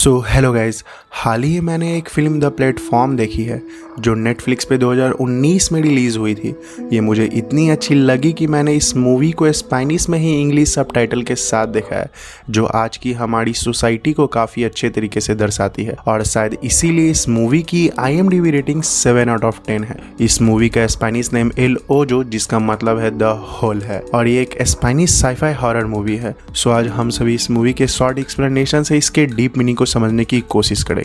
So hello guys, हाल ही मैंने एक film the platform देखी है जो नेटफ्लिक्स पे 2019 में रिलीज़ हुई थी। ये मुझे इतनी अच्छी लगी कि मैंने इस मूवी को स्पेनिश में ही इंग्लिश सबटाइटल के साथ देखा है, जो आज की हमारी सोसाइटी को काफ़ी अच्छे तरीके से दर्शाती है और शायद इसीलिए इस मूवी की IMDb रेटिंग 7/10 है। इस मूवी का स्पेनिश नेम एल ओजो, जिसका मतलब है द होल है, और ये एक स्पेनिश साइफाई हॉरर मूवी है। सो आज हम सभी इस मूवी के शॉर्ट एक्सप्लेनेशन से इसके डीप मीनिंग को समझने की कोशिश करेंगे।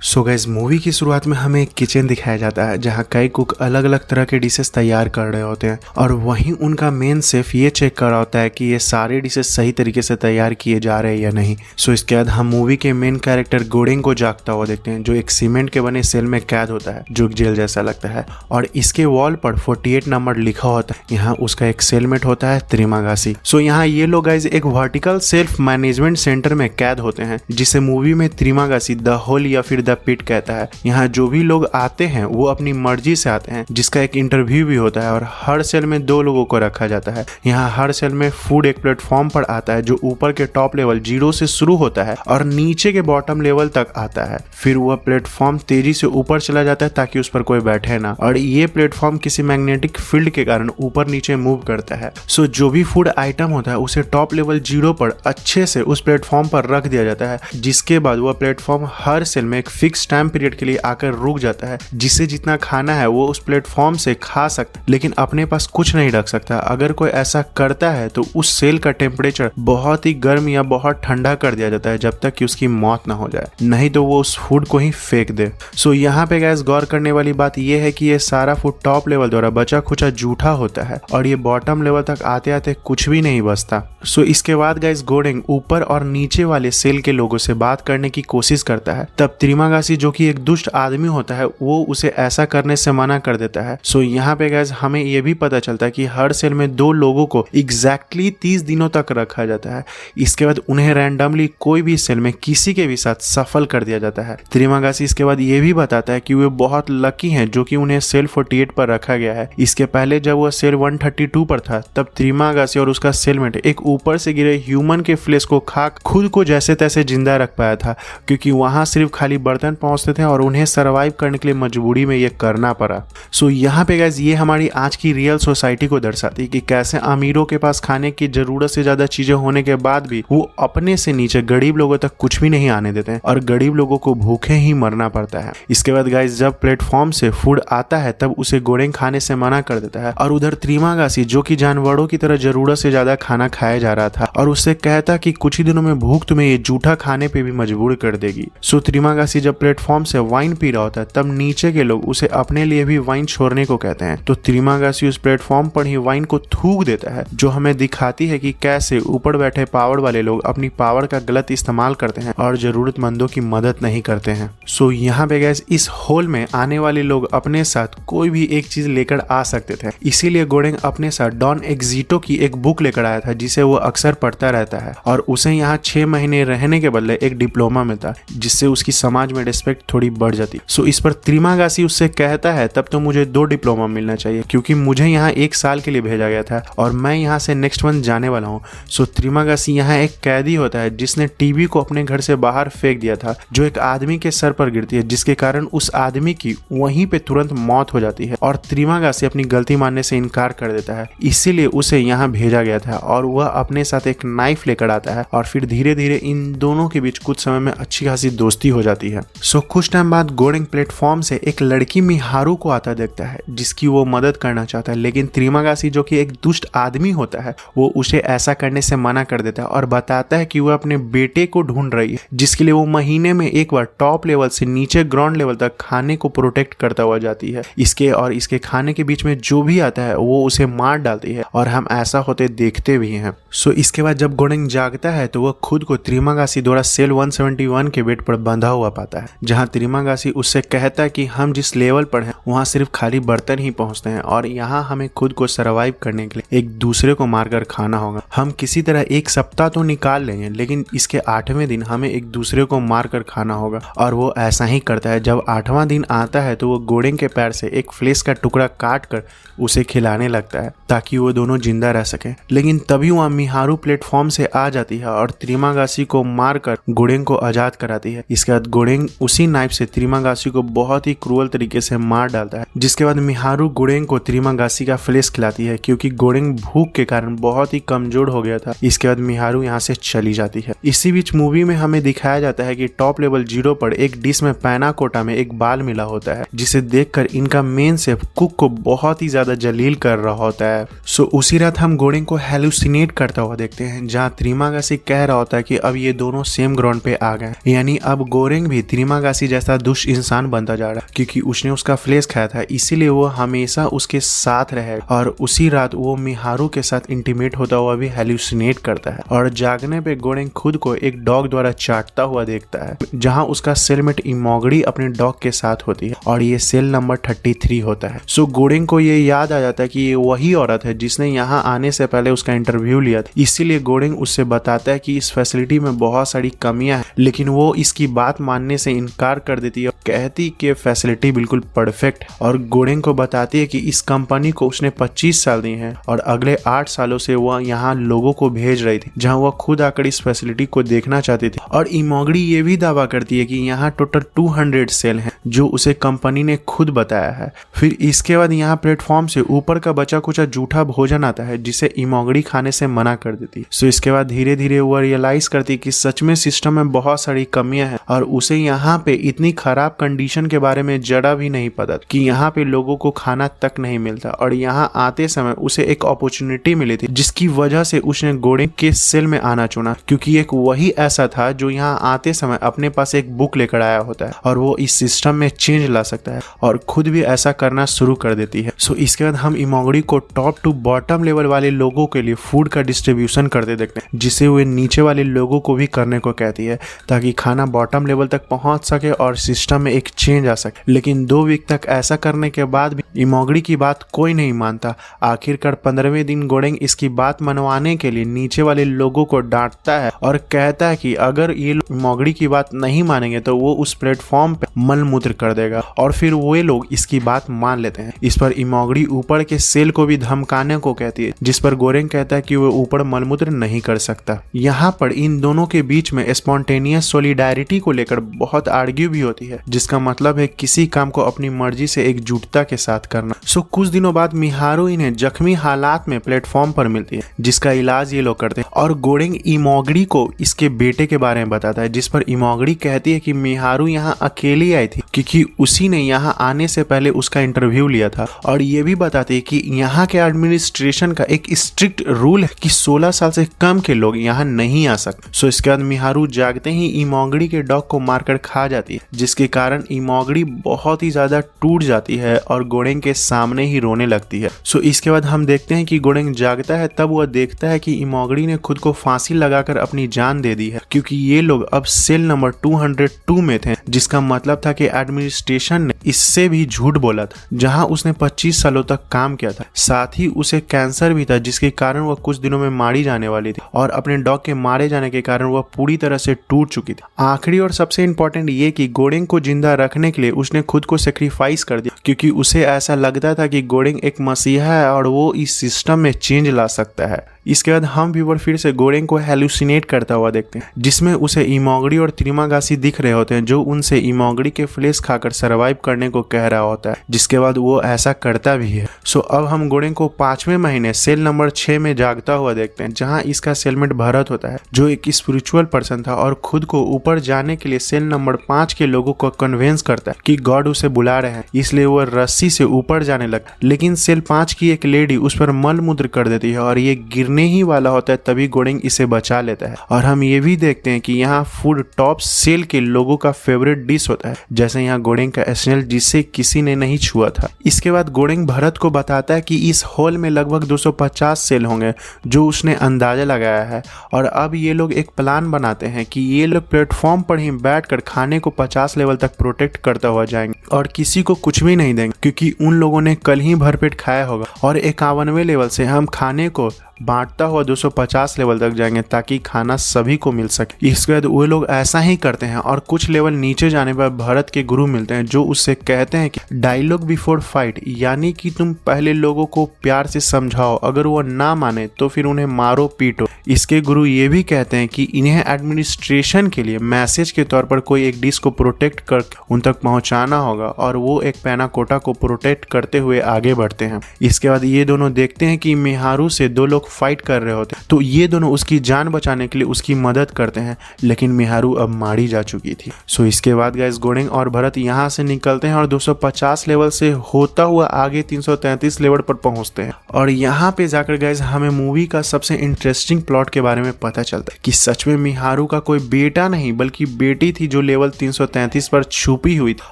सो गाइस, मूवी की शुरुआत में हमें एक किचन दिखाया जाता है जहां कई कुक अलग अलग तरह के डिशेस तैयार कर रहे होते हैं और वहीं उनका मेन शेफ ये चेक कर रहा होता है कि ये सारे डिशेस सही तरीके से तैयार किए जा रहे हैं या नहीं। सो इसके बाद हम मूवी के मेन कैरेक्टर गोडेंग को जागता हुआ देखते हैं, जो एक सीमेंट के बने सेल में कैद होता है जो जेल जैसा लगता है, और इसके वॉल पर 48 नंबर लिखा होता है। यहाँ उसका एक सेलमेट होता है त्रिमागासी। सो यहाँ ये लोग गाइस एक वर्टिकल सेल्फ मैनेजमेंट सेंटर में कैद होते हैं, जिसे मूवी में त्रिमागासी द होल या फिर द पिट कहता है। यहाँ जो भी लोग आते हैं वो अपनी मर्जी से आते हैं, जिसका एक इंटरव्यू भी होता है, और हर सेल में 2 लोगों को रखा जाता है। यहाँ हर सेल में फूड एक प्लेटफॉर्म पर आता है जो ऊपर के टॉप लेवल 0 से शुरू होता है और नीचे के बॉटम लेवल तक आता है। फिर वह प्लेटफॉर्म तेजी से ऊपर चला जाता है ताकि उस पर कोई बैठे ना, और ये प्लेटफॉर्म किसी मैग्नेटिक फील्ड के कारण ऊपर नीचे मूव करता है। सो जो भी फूड आइटम होता है उसे टॉप लेवल 0 पर अच्छे से उस प्लेटफॉर्म पर रख दिया जाता है, जिसके बाद वह प्लेटफॉर्म हर सेल में एक फिक्स टाइम पीरियड के लिए आकर रुक जाता है, जिसे जितना खाना है वो उस प्लेटफॉर्म से खा सकता है, लेकिन अपने पास कुछ नहीं रख सकता। अगर कोई ऐसा करता है तो उस सेल का टेम्परेचर बहुत ही गर्म या बहुत ठंडा कर दिया जाता है जब तक कि उसकी मौत ना हो जाए, नहीं तो वो उस फूड को ही फेंक दे। सो यहाँ पे गैस गौर करने वाली बात यह है कि ये सारा फूड टॉप लेवल द्वारा बचा खुचा जूठा होता है और ये बॉटम लेवल तक आते आते कुछ भी नहीं बचता। सो इसके बाद गैस गोडेंग ऊपर और नीचे वाले सेल के लोगों से बात करने की कोशिश करता है। तब त्रिमागासी, जो कि एक दुष्ट आदमी होता है, वो उसे ऐसा करने से मना कर देता है। सो यहाँ पे गैस हमें ये भी पता चलता है कि हर सेल में 2 लोगों को एग्जैक्टली 30 दिनों तक रखा जाता है। इसके बाद उन्हें रैंडमली कोई भी सेल में किसी के भी साथ सफल कर दिया जाता है। त्रिमागासी इसके बाद ये भी बताता है कि वे बहुत लकी हैं जो कि उन्हें सेल 48 पर रखा गया है। इसके पहले जब वह सेल 132 पर था तब त्रिमागासी और उसका सेलमेट एक ऊपर से गिरे ह्यूमन के फ्लेश को खा खुद को जैसे तैसे जिंदा रख पाया था, क्योंकि वहां सिर्फ खाली बर्तन पहुंचते थे और उन्हें सरवाइव करने के लिए मजबूरी में ये करना पड़ा। सो यहाँ पे गाइस ये हमारी आज की रियल सोसाइटी को दर्शाती है कि कैसे अमीरों के पास खाने की जरूरत से ज्यादा चीजें होने के बाद भी वो अपने से नीचे गरीब लोगों तक कुछ भी नहीं आने देते हैं और गरीब लोगों को भूखे ही मरना पड़ता है। इसके बाद गाइस जब प्लेटफॉर्म से फूड आता है तब उसे गोडेंग खाने से मना कर देता है, और उधर त्रिमागासी, जो कि जानवरों की तरह जरूरत से ज्यादा खाना खाया जा रहा था, और उससे कहता कि कुछ ही दिनों में भूख तुम्हें ये जूठा खाने पे भी मजबूर कर देगी। सो त्रिमागासी जब प्लेटफॉर्म से वाइन पी रहा होता है तब नीचे के लोग उसे अपने लिए भी वाइन छोड़ने को कहते हैं, तो त्रिमागासी उस प्लेटफॉर्म पर ही वाइन को थूक देता है, जो हमें दिखाती है कि कैसे ऊपर बैठे पावर वाले लोग अपनी पावर का गलत इस्तेमाल करते हैं और जरूरतमंदों की मदद नहीं करते हैं। सो यहाँ पे गैस इस होल में आने वाले लोग अपने साथ कोई भी एक चीज लेकर आ सकते थे, इसीलिए गोडेंग अपने साथ डॉन एग्जिटो की एक बुक लेकर आया था जिसे वो अक्सर पढ़ता रहता है, और उसे यहाँ 6 महीने रहने के बदले एक डिप्लोमा मिलता, जिससे उसकी समाज में रिस्पेक्ट थोड़ी बढ़ जाती। सो इस पर त्रिमागासी उससे कहता है तब तो मुझे 2 डिप्लोमा मिलना चाहिए, क्योंकि मुझे यहाँ 1 साल के लिए भेजा गया था और मैं यहाँ से नेक्स्ट मंथ जाने वाला हूँ। सो त्रिमागासी यहाँ एक कैदी होता है जिसने टीवी को अपने घर से बाहर फेंक दिया था, जो एक आदमी के सर पर गिरती है, जिसके कारण उस आदमी की वहीं पे तुरंत मौत हो जाती है, और त्रिमागासी अपनी गलती मानने से इनकार कर देता है, इसीलिए उसे यहाँ भेजा गया था, और वह अपने साथ एक नाइफ लेकर आता है, और फिर धीरे धीरे इन दोनों के बीच कुछ समय में अच्छी खासी दोस्ती हो जाती है। सो कुछ टाइम बाद गोडेंग प्लेटफॉर्म से एक लड़की मिहारू को आता देखता है जिसकी वो मदद करना चाहता है, लेकिन त्रिमागासी, जो कि एक दुष्ट आदमी होता है, वो उसे ऐसा करने से मना कर देता है और बताता है कि वो अपने बेटे को ढूंढ रही है, जिसके लिए वो महीने में एक बार टॉप लेवल से नीचे ग्राउंड लेवल तक खाने को प्रोटेक्ट करता हुआ जाती है। इसके और इसके खाने के बीच में जो भी आता है वो उसे मार डालती है, और हम ऐसा होते देखते भी हैं। सो इसके बाद जब गोडेंग जागता है तो वह खुद को त्रिमागासी द्वारा सेल 171 के बेड पर बंधा हुआ पाता जाता है, जहाँ त्रिमागासी उससे कहता है कि हम जिस लेवल पर हैं वहाँ सिर्फ खाली बर्तन ही पहुँचते हैं और यहाँ हमें खुद को सर्वाइव करने के लिए एक दूसरे को मारकर खाना होगा। हम किसी तरह एक सप्ताह तो निकाल लेंगे लेकिन इसके 8वें दिन हमें एक दूसरे को मारकर खाना होगा। और वो ऐसा ही करता है। जब 8वां दिन आता है तो वो गोडेंग के पैर से एक फ्लेश का टुकड़ा काट कर उसे खिलाने लगता है ताकि वो दोनों जिंदा रह सके। लेकिन तभी वहाँ मिहारू प्लेटफॉर्म से आ जाती है और त्रिमागासी को मारकर गोडेंग को आजाद कराती है। इसके बाद गोडेंग उसी नाइफ से त्रिमागासी को बहुत ही क्रूअल तरीके से मार डालता है, जिसके बाद मिहारू गोडेंग को त्रिमागासी का फ्लेश खिलाती है क्योंकि गोडेंग भूख के कारण बहुत ही कमजोर हो गया था। इसके बाद मिहारू यहाँ से चली जाती है। इसी बीच मूवी में हमें दिखाया जाता है कि टॉप लेवल 0 पर एक डिश में पैना कोटा में एक बाल मिला होता है, जिसे देखकर इनका मेन शेफ कुक को बहुत ही ज्यादा जलील कर रहा होता है। सो उसी रात हम गोडेंग को हेलुसिनेट करता हुआ देखते हैं, जहाँ त्रिमागासी कह रहा होता है कि अब ये दोनों सेम ग्राउंड पे आ गए, यानी अब गोरेंग भी त्रिमागासी जैसा दुष्ट इंसान बनता जा रहा है क्योंकि उसने उसका फ्लेश खाया था, इसीलिए वो हमेशा उसके साथ रहे। और उसी रात वो मिहारू के साथ इंटीमेट होता हुआ भी हेलुसिनेट करता है और जागने पे गोडेंग खुद को एक डॉग द्वारा चाटता हुआ देखता है, जहां उसका सेलमेट इमोगड़ी अपने डॉग के साथ होती है और ये सेल नंबर 33 होता है। सो गोडेंग को ये याद आ जाता है कि ये वही औरत है जिसने यहाँ आने से पहले उसका इंटरव्यू लिया था। इसीलिए गोडेंग उससे बताता है कि इस फैसिलिटी में बहुत सारी कमियां हैं, लेकिन वो इसकी बात मानने से इनकार कर देती है, कहती कि फैसिलिटी बिल्कुल परफेक्ट। और गोडेंग को बताती है कि इस कंपनी को उसने 25 साल दिए हैं और अगले 8 सालों से वह यहाँ लोगों को भेज रही थी, जहाँ वह खुद आकर इस फैसिलिटी को देखना चाहती थी। और इमोगड़ी ये भी दावा करती है कि यहाँ टोटल 200 सेल हैं, जो उसे कंपनी ने खुद बताया है। फिर इसके बाद यहाँ प्लेटफॉर्म से ऊपर का बचा कुछ जूठा भोजन आता है, जिसे इमोगड़ी खाने से मना कर देती। सो इसके बाद धीरे धीरे वो रियलाइज करती कि सच में सिस्टम में बहुत सारी कमियां हैं और उसे यहाँ पे इतनी खराब कंडीशन के बारे में जरा भी नहीं पता कि यहाँ पे लोगों को खाना तक नहीं मिलता। और यहाँ आते समय उसे एक अपॉर्चुनिटी मिली थी, जिसकी वजह से उसने गोडेंग के सेल में आना चुना, क्योंकि एक वही ऐसा था जो यहाँ आते समय अपने पास एक बुक लेकर आया होता है और वो इस सिस्टम में चेंज ला सकता है और खुद भी ऐसा करना शुरू कर देती है। सो इसके बाद हम इमोगड़ी को टॉप टू बॉटम लेवल वाले लोगों के लिए फूड का डिस्ट्रीब्यूशन करते देखते हैं, जिसे वे नीचे वाले लोगों को भी करने को कहती है ताकि खाना बॉटम लेवल तक पहुंच सके और सिस्टम में एक चेंज आ सके। लेकिन 2 वीक तक ऐसा करने के बाद भी इमोगड़ी की बात कोई नहीं मानता। आखिरकार 15वें दिन गोडेंग इसकी बात मनवाने के लिए नीचे वाले लोगों को डांटता है और कहता है कि अगर ये इमोगड़ी की बात नहीं मानेंगे तो वो उस प्लेटफॉर्म पे मलमूत्र कर देगा। और फिर वे लोग इसकी बात मान लेते हैं। इस पर इमोगड़ी ऊपर के सेल को भी धमकाने को कहती है, जिस पर गोरेंग कहता है कि वो ऊपर मलमूत्र नहीं कर सकता। यहाँ पर इन दोनों के बीच में स्पॉन्टेनियस सोलिडारिटी को लेकर बहुत आर्ग्यू भी होती है, जिसका मतलब है किसी काम को अपनी मर्जी से एकजुटता के साथ करना। सो कुछ दिनों बाद मिहारू इन्हें जख्मी हालात में प्लेटफॉर्म पर मिलती है, जिसका इलाज ये लोग करते हैं और गोडेंग इमोगड़ी को इसके बेटे के बारे में बताता है, जिस पर इमोगड़ी कहती है कि मिहारू यहाँ अकेली आई थी क्योंकि उसी ने यहाँ आने से पहले उसका इंटरव्यू लिया था। और ये भी बताती है कि यहाँ के एडमिनिस्ट्रेशन का एक स्ट्रिक्ट रूल है कि 16 साल से कम के लोग यहाँ नहीं आ सकते। सो इसके बाद मिहारू जागते ही इमोगड़ी के डॉग को मारकर खा जाती है, जिसके कारण इमोगड़ी बहुत ही ज्यादा टूट जाती है और गोडेंग के सामने ही रोने लगती है। सो इसके बाद हम देखते हैं कि गोडेंग जागता है, तब वह देखता है कि इमोगड़ी ने खुद को फांसी लगाकर अपनी जान दे दी है, क्योंकि ये लोग अब सेल नंबर 202 में थे, जिसका मतलब था कि एडमिनिस्ट्रेशन ने इससे भी झूठ बोला था, जहां उसने 25 सालों तक काम किया था। साथ ही उसे कैंसर भी था, जिसके कारण वह कुछ दिनों में मारी जाने वाली थी और अपने डॉग के मारे जाने के कारण वह पूरी तरह से टूट चुकी थी। आखिरी और सबसे इंपॉर्टेंट ये कि गोडेंग को जिंदा रखने के लिए उसने खुद को सेक्रीफाइस कर दिया, क्योंकि उसे ऐसा लगता था कि गोडेंग एक मसीहा है और वो इस सिस्टम में चेंज ला सकता है। इसके बाद हम व्यूअर फिर से गोडेंग को हेलुसिनेट करता हुआ देखते हैं, जिसमें उसे इमोगड़ी और त्रिमागासी दिख रहे होते हैं, जो उनसे इमोगड़ी के फ्लेश खाकर सरवाइव करने को कह रहा होता है, जिसके बाद वो ऐसा करता भी है। सो अब हम गोडेंग को 5वें महीने सेल नंबर 6 में जागता हुआ देखते हैं, जहां इसका सेलमेट भरत होता है, जो एक स्पिरिचुअल पर्सन था और खुद को ऊपर जाने के लिए सेल नंबर 5 के लोगों को कन्विंस करता है कि गॉड उसे बुला रहे हैं, इसलिए वह रस्सी से ऊपर जाने लगा। लेकिन सेल 5 की एक लेडी उस पर मलमूत्र कर देती है और ये गिरने होने ही वाला होता है तभी गोडेंग इसे बचा लेता है। और हम ये भी देखते हैं कि यहाँ फूड टॉप सेल के लोगों का फेवरेट डिश होता है, जैसे यहाँ गोडेंग का स्नेल जिसे किसी ने नहीं छुआ था। इसके बाद गोडेंग भरत को बताता है कि इस हॉल में लगभग 250 सेल होंगे जो उसने अंदाजा लगाया है, और अब ये लोग एक प्लान बनाते हैं कि ये लोग प्लेटफॉर्म पर ही बैठकर खाने को 50 लेवल तक प्रोटेक्ट करता हुआ जाएंगे और किसी को कुछ भी नहीं देंगे, क्योंकि उन लोगों ने कल ही भरपेट खाया होगा। और 51वें लेवल से हम खाने को बांटता हुआ 250 लेवल तक जाएंगे ताकि खाना सभी को मिल सके। इसके बाद वो लोग ऐसा ही करते हैं और कुछ लेवल नीचे जाने पर भरत के गुरु मिलते हैं जो उससे कहते हैं कि डायलॉग बिफोर फाइट, यानी कि तुम पहले लोगों को प्यार से समझाओ, अगर वो ना माने तो फिर उन्हें मारो पीटो। इसके गुरु ये भी कहते हैं कि इन्हें एडमिनिस्ट्रेशन के लिए मैसेज के तौर पर कोई एक डिश को प्रोटेक्ट कर उन तक पहुंचाना होगा, और वो एक पैनाकोटा को प्रोटेक्ट करते हुए आगे बढ़ते हैं। इसके बाद ये दोनों देखते हैं कि मिहारू से दो लोग फाइट कर रहे होते, तो ये दोनों उसकी जान बचाने के लिए उसकी मदद करते हैं, लेकिन मिहारू अब मारी जा चुकी थी। सो इसके बाद गाइस गोडेंग और भरत यहाँ से निकलते हैं और 250 लेवल से होता हुआ आगे 333 लेवल पर पहुंचते हैं। और यहाँ पे जाकर गाइस हमें मूवी का सबसे इंटरेस्टिंग प्लॉट के बारे में पता चलता है कि सच में मिहारू का कोई बेटा नहीं बल्कि बेटी थी जो लेवल 333 पर छुपी हुई थी,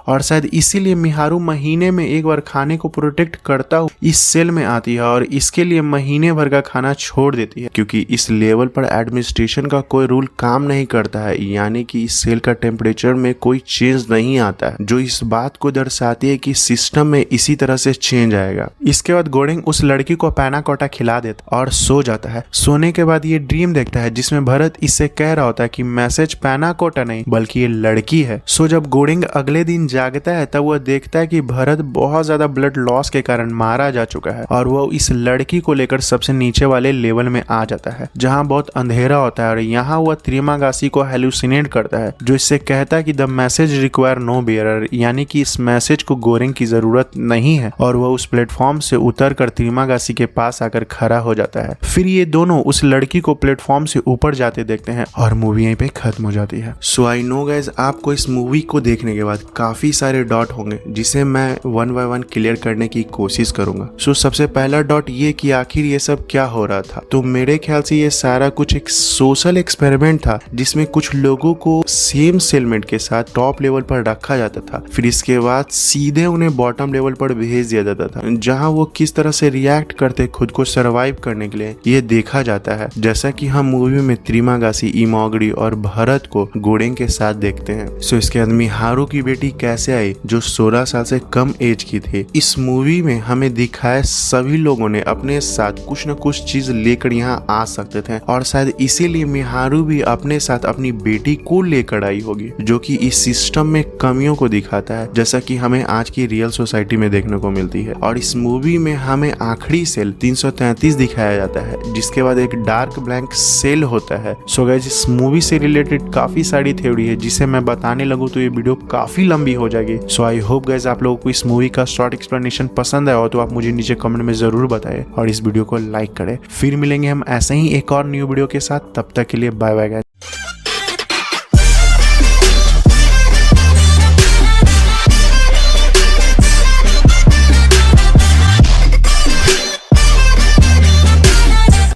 और शायद इसीलिए मिहारू महीने में एक बार खाने को प्रोटेक्ट करता हुआ इस सेल में आती है और इसके लिए महीने भर का खाना छोड़ देती है, क्योंकि इस लेवल पर एडमिनिस्ट्रेशन का कोई रूल काम नहीं करता है, यानी कि इस सेल का टेम्परेचर में कोई चेंज नहीं आता है, जो इस बात को दर्शाती है कि सिस्टम में इसी तरह से चेंज आएगा। इसके बाद गोडेंग उस लड़की को पैनाकोटा खिला देता और सो जाता है। सोने के बाद ये ड्रीम देखता है जिसमें भरत इससे कह रहा होता है कि मैसेज पैनाकोटा नहीं बल्कि ये लड़की है। सो जब गोडेंग अगले दिन जागता है तब वह देखता है कि भरत बहुत ज्यादा ब्लड लॉस के कारण मारा जा चुका है, और वह इस लड़की को लेकर सबसे नीचे वाले लेवल में आ जाता है जहां बहुत अंधेरा होता है, और यहाँ वह त्रिमागासी को हेलुसिनेट करता है जो इससे कहता है कि the message require no bearer, यानी कि इस मैसेज को गोरेंग की जरूरत नहीं है, और वह उस प्लेटफॉर्म से उतरकर त्रिमागासी के पास आकर खड़ा हो जाता है। फिर ये दोनों उस लड़की को प्लेटफॉर्म से ऊपर जाते देखते हैं और मूवी यहीं पे खत्म हो जाती है। सो आई नो गाइज आपको इस मूवी को देखने के बाद काफी सारे डॉट होंगे जिसे मैं वन बाय वन क्लियर करने की कोशिश करूंगा। सो सबसे पहला डॉट ये कि आखिर ये सब क्या हो रहा था। तो मेरे ख्याल से ये सारा कुछ एक सोशल एक्सपेरिमेंट था जिसमें कुछ लोगों को सेम सेलमेंट के साथ टॉप लेवल पर रखा जाता था, फिर इसके बाद सीधे उन्हें बॉटम लेवल पर भेज दिया जाता था जहां वो किस तरह से रिएक्ट करते खुद को सरवाइव करने के लिए ये देखा जाता है, जैसा कि हम मूवी में त्रिमागासी, इमोगरी और भरत को गोडेंग के साथ देखते हैं। सो इसके बाद मिहारू की बेटी कैसे आई जो 16 साल से कम एज की थी। इस मूवी में हमें दिखाया सभी लोगों ने अपने साथ कुछ न कुछ चीज लेकर यहाँ आ सकते थे, और शायद इसीलिए मिहारू भी अपने साथ अपनी बेटी को लेकर आई होगी, जो कि इस सिस्टम में कमियों को दिखाता है जैसा कि हमें आज की रियल सोसाइटी में देखने को मिलती है। और इस मूवी में हमें आखिरी सेल 333 दिखाया जाता है जिसके बाद एक डार्क ब्लैंक सेल होता है। सो गाइस इस मूवी से रिलेटेड काफी सारी थ्योरी है जिसे मैं बताने लगूं तो ये वीडियो काफी लंबी हो जाएगी। सो आई होप गाइस आप लोगों को इस मूवी का शॉर्ट एक्सप्लेनेशन पसंद आया हो तो आप मुझे नीचे कमेंट में जरूर बताएं और इस वीडियो को लाइक करें। फिर मिलेंगे हम ऐसे ही एक और न्यू वीडियो के साथ, तब तक के लिए बाय बाय गाइस।